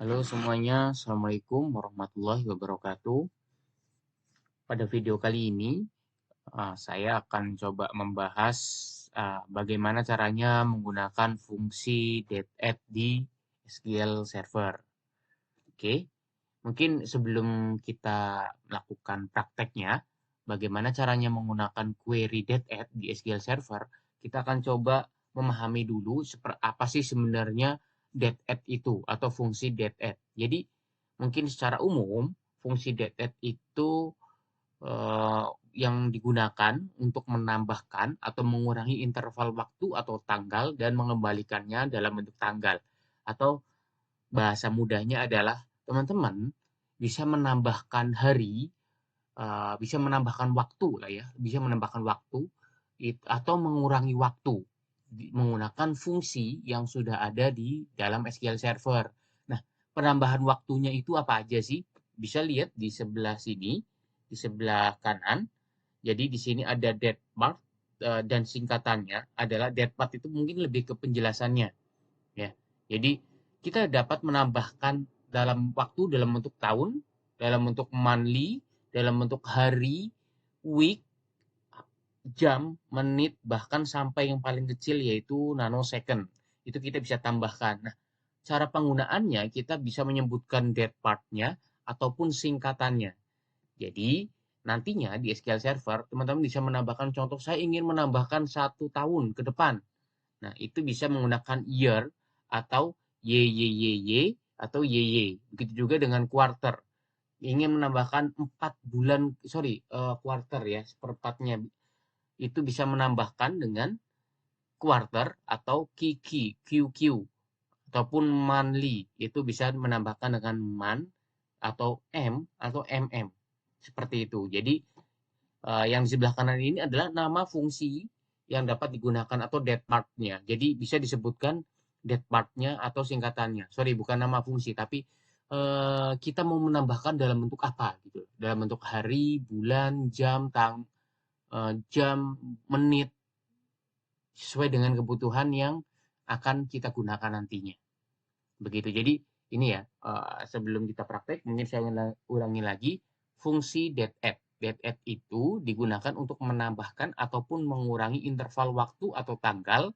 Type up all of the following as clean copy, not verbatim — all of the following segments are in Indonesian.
Halo semuanya, Assalamualaikum warahmatullahi wabarakatuh. Pada video kali ini, saya akan coba membahas bagaimana caranya menggunakan fungsi DET di SQL Server. Oke, mungkin sebelum kita melakukan prakteknya, bagaimana caranya menggunakan query DET di SQL Server, kita akan coba memahami dulu seperti apa sih sebenarnya DET itu atau fungsi DET. Jadi, mungkin secara umum, fungsi DET itu eh, yang digunakan untuk menambahkan atau mengurangi interval waktu atau tanggal dan mengembalikannya dalam bentuk tanggal. Atau bahasa mudahnya adalah teman-teman bisa menambahkan hari, bisa menambahkan waktu lah ya, bisa menambahkan waktu atau mengurangi waktu menggunakan fungsi yang sudah ada di dalam SQL Server. Nah, penambahan waktunya itu apa aja sih? Bisa lihat di sebelah sini, di sebelah kanan. Jadi di sini ada date dan singkatannya adalah date itu mungkin lebih ke penjelasannya ya. Jadi kita dapat menambahkan dalam waktu dalam bentuk tahun, dalam bentuk monthly, dalam bentuk hari, week, jam, menit, bahkan sampai yang paling kecil yaitu nanosecond. Itu kita bisa tambahkan. Nah, cara penggunaannya kita bisa menyebutkan date part-nya ataupun singkatannya. Jadi, nantinya di SQL Server, teman-teman bisa menambahkan contoh saya ingin menambahkan 1 tahun ke depan. Nah, itu bisa menggunakan year atau YYYY atau YY. Begitu juga dengan quarter. Ingin menambahkan 4 bulan, sorry, quarter ya, seperempatnya. Itu bisa menambahkan dengan quarter atau QQ ataupun monthly. Itu bisa menambahkan dengan month atau M atau MM. Seperti itu. Jadi yang di sebelah kanan ini adalah nama fungsi yang dapat digunakan atau date part-nya. Jadi bisa disebutkan date part-nya atau singkatannya. Sorry, bukan nama fungsi, tapi kita mau menambahkan dalam bentuk apa gitu. Dalam bentuk hari, bulan, jam, menit, sesuai dengan kebutuhan yang akan kita gunakan nantinya. Begitu. Jadi ini ya, sebelum kita praktek, mungkin saya ulangi lagi, fungsi DET. DET itu digunakan untuk menambahkan ataupun mengurangi interval waktu atau tanggal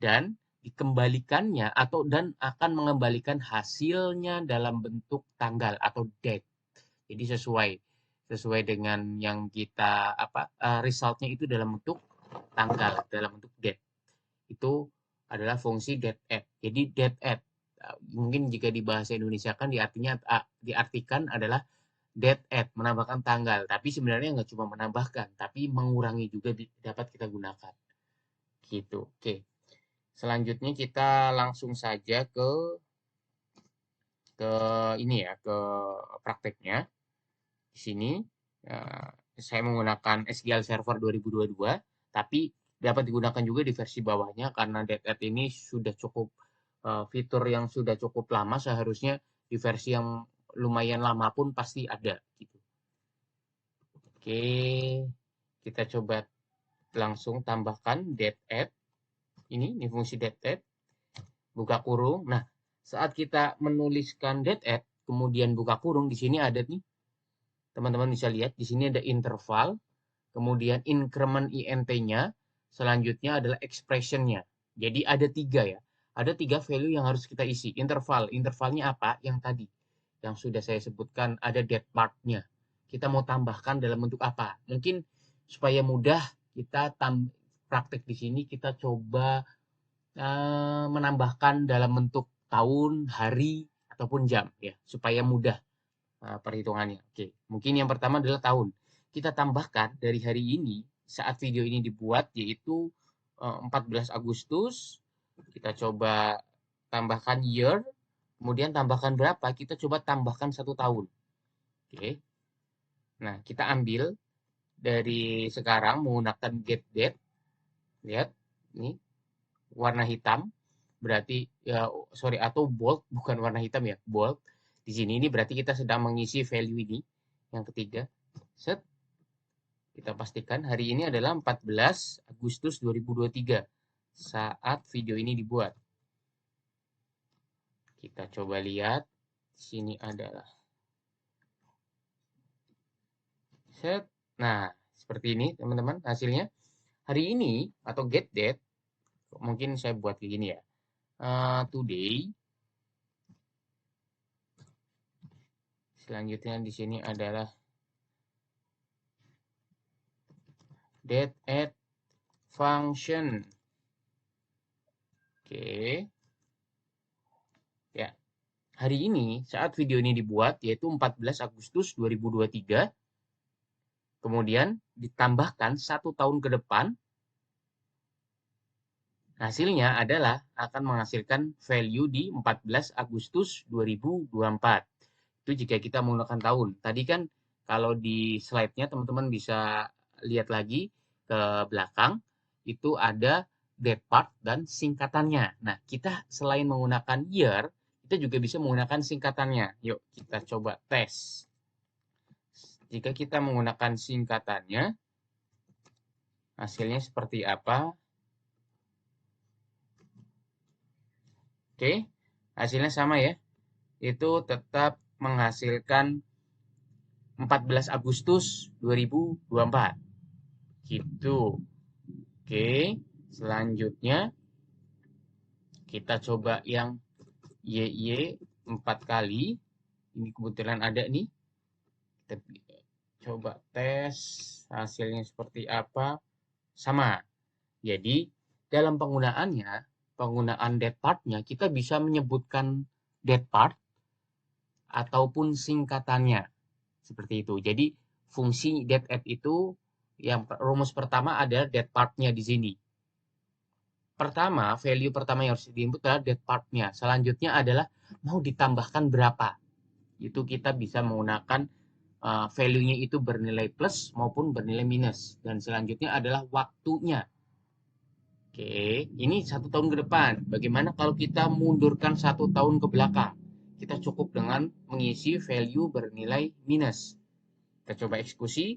dan dikembalikannya atau dan akan mengembalikan hasilnya dalam bentuk tanggal atau date. Jadi sesuai sesuai dengan yang kita resultnya itu dalam bentuk tanggal, dalam bentuk date. Itu adalah fungsi DET. Jadi DET mungkin jika di bahasa Indonesia kan diartikan adalah DET, menambahkan tanggal. Tapi sebenarnya nggak cuma menambahkan, tapi mengurangi juga dapat kita gunakan. Gitu. Oke. Selanjutnya kita langsung saja ke ini ya, ke prakteknya. Di sini saya menggunakan SQL Server 2022, tapi dapat digunakan juga di versi bawahnya karena DET ini sudah cukup fitur yang sudah cukup lama, seharusnya di versi yang lumayan lama pun pasti ada gitu. Oke, kita coba langsung tambahkan DET. Ini fungsi DET, buka kurung. Nah, saat kita menuliskan DET, kemudian buka kurung, di sini ada nih, teman-teman bisa lihat, di sini ada interval, kemudian increment int-nya, selanjutnya adalah expression-nya. Jadi ada 3 ya. Ada 3 value yang harus kita isi. Intervalnya apa? Yang tadi. Yang sudah saya sebutkan ada date part-nya. Kita mau tambahkan dalam bentuk apa? Mungkin supaya mudah kita praktek di sini kita coba menambahkan dalam bentuk tahun, hari, ataupun jam ya, supaya mudah perhitungannya. Oke, mungkin yang pertama adalah tahun. Kita tambahkan dari hari ini saat video ini dibuat yaitu 14 Agustus. Kita coba tambahkan year, kemudian tambahkan berapa? Kita coba tambahkan 1 tahun. Oke. Nah, kita ambil dari sekarang menggunakan get date. Lihat, ini warna hitam berarti ya, sorry, atau bold, bukan warna hitam ya, bold. Di sini ini berarti kita sedang mengisi value ini yang ketiga. Set. Kita pastikan hari ini adalah 14 Agustus 2023 saat video ini dibuat. Kita coba lihat. Sini adalah set. Nah, seperti ini teman-teman hasilnya. Hari ini atau get date, mungkin saya buat kayak gini ya. Today. Selanjutnya di sini adalah date at function. Oke. Ya. Hari ini saat video ini dibuat yaitu 14 Agustus 2023. Kemudian ditambahkan 1 tahun ke depan. Hasilnya adalah akan menghasilkan value di 14 Agustus 2024. Itu jika kita menggunakan tahun. Tadi kan kalau di slide-nya teman-teman bisa lihat lagi ke belakang, itu ada date part dan singkatannya. Nah, kita selain menggunakan year, kita juga bisa menggunakan singkatannya. Yuk, kita coba tes. Jika kita menggunakan singkatannya, hasilnya seperti apa? Oke, hasilnya sama ya. Itu tetap menghasilkan 14 Agustus 2024. Gitu. Oke, selanjutnya kita coba yang YY 4 kali. Ini kebetulan ada nih. Kita coba tes hasilnya seperti apa. Sama. Jadi, dalam penggunaannya, penggunaan date part-nya, kita bisa menyebutkan date part ataupun singkatannya. Seperti itu. Jadi, fungsi date at itu yang rumus pertama adalah date part-nya di sini. Pertama, value pertama yang harus di-input adalah date part-nya. Selanjutnya adalah mau ditambahkan berapa. Itu kita bisa menggunakan value-nya itu bernilai plus maupun bernilai minus. Dan selanjutnya adalah waktunya. Oke, ini 1 tahun ke depan. Bagaimana kalau kita mundurkan 1 tahun ke belakang? Kita cukup dengan mengisi value bernilai minus. Kita coba eksekusi.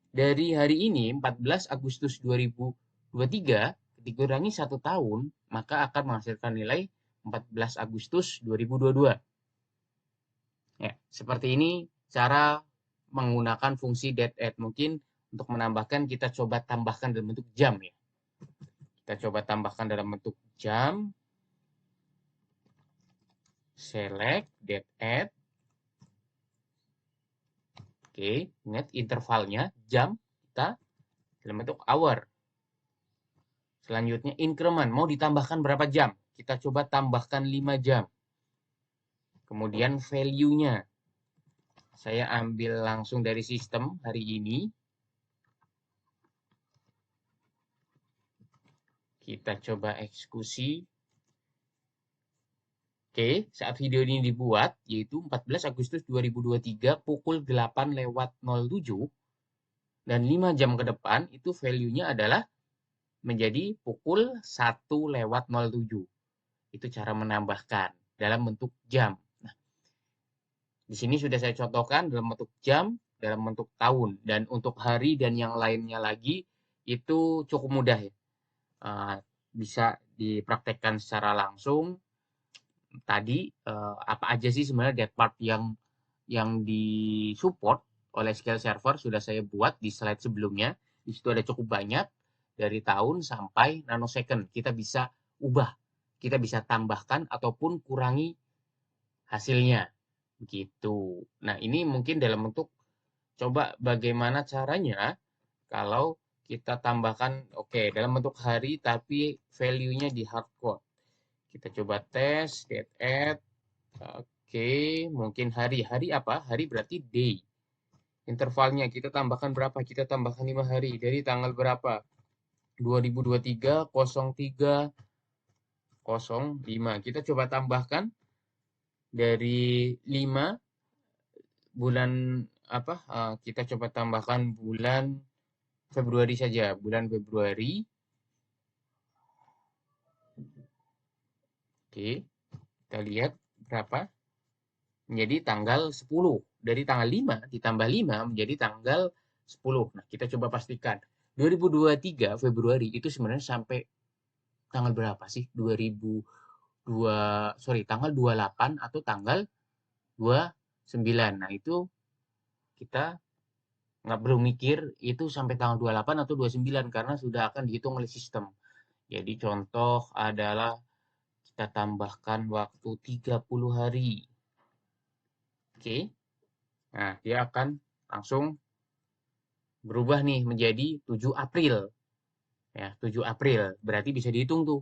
Dari hari ini, 14 Agustus 2023, dikurangi 1 tahun, maka akan menghasilkan nilai 14 Agustus 2022. Ya, seperti ini cara menggunakan fungsi date at. Mungkin untuk menambahkan kita coba tambahkan dalam bentuk jam ya. Kita coba tambahkan dalam bentuk jam. Select date at. Oke, ingat intervalnya jam kita dalam bentuk hour. Selanjutnya increment, mau ditambahkan berapa jam? Kita coba tambahkan 5 jam. Kemudian value-nya. Saya ambil langsung dari sistem hari ini. Kita coba eksekusi. Oke, saat video ini dibuat, yaitu 14 Agustus 2023 pukul 8:07. Dan 5 jam ke depan, itu value-nya adalah menjadi pukul 1:07. Itu cara menambahkan dalam bentuk jam. Nah, di sini sudah saya contohkan dalam bentuk jam, dalam bentuk tahun. Dan untuk hari dan yang lainnya lagi, itu cukup mudah ya. Bisa dipraktekkan secara langsung. Tadi apa aja sih sebenarnya date part yang disupport oleh SQL Server sudah saya buat di slide sebelumnya. Di situ ada cukup banyak dari tahun sampai nanosecond. Kita bisa ubah, kita bisa tambahkan ataupun kurangi hasilnya. Begitu. Nah, ini mungkin dalam bentuk coba bagaimana caranya kalau kita tambahkan dalam bentuk hari tapi value-nya di hardcode. Kita coba tes date at. Mungkin hari. Hari apa? Hari berarti day. Intervalnya kita tambahkan berapa? Kita tambahkan 5 hari. Dari tanggal berapa? 2023 03 05. Kita coba tambahkan dari 5 bulan apa? Kita coba tambahkan bulan Februari saja. Bulan Februari. Oke. Kita lihat berapa? Menjadi tanggal 10. Dari tanggal 5 ditambah 5 menjadi tanggal 10. Nah, kita coba pastikan. 2023 Februari itu sebenarnya sampai tanggal berapa sih? tanggal 28 atau tanggal 29. Nah, itu kita nggak perlu mikir itu sampai tanggal 28 atau 29 karena sudah akan dihitung oleh sistem. Jadi contoh adalah kita tambahkan waktu 30 hari. Oke. Nah, dia akan langsung berubah nih menjadi 7 April. Ya, 7 April. Berarti bisa dihitung tuh.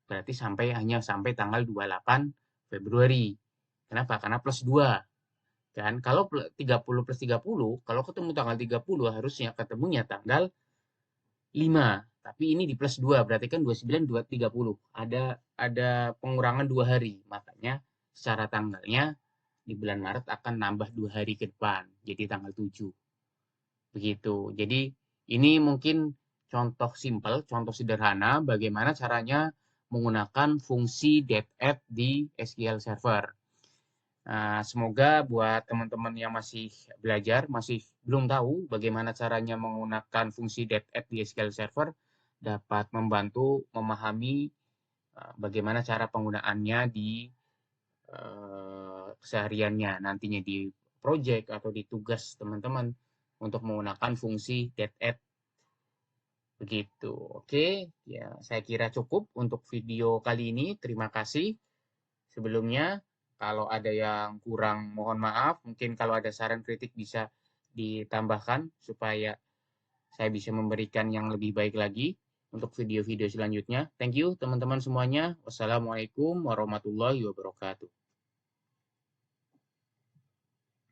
Berarti hanya sampai tanggal 28 Februari. Kenapa? Karena plus 2. Kan kalau 30 plus 30, kalau ketemu tanggal 30 harusnya ketemunya tanggal 5. Tapi ini di plus 2, berarti kan 29, 30. Ada pengurangan 2 hari. Makanya secara tanggalnya di bulan Maret akan nambah 2 hari ke depan. Jadi tanggal 7. Begitu. Jadi ini mungkin contoh simpel, contoh sederhana bagaimana caranya menggunakan fungsi DATED di SQL Server. Nah, semoga buat teman-teman yang masih belajar, masih belum tahu bagaimana caranya menggunakan fungsi DATED di SQL Server, dapat membantu memahami bagaimana cara penggunaannya di kesehariannya, nantinya di project atau di tugas teman-teman untuk menggunakan fungsi DATED. Begitu. Oke, ya saya kira cukup untuk video kali ini. Terima kasih. Sebelumnya, kalau ada yang kurang mohon maaf. Mungkin kalau ada saran kritik bisa ditambahkan supaya saya bisa memberikan yang lebih baik lagi untuk video-video selanjutnya. Thank you teman-teman semuanya. Wassalamualaikum warahmatullahi wabarakatuh.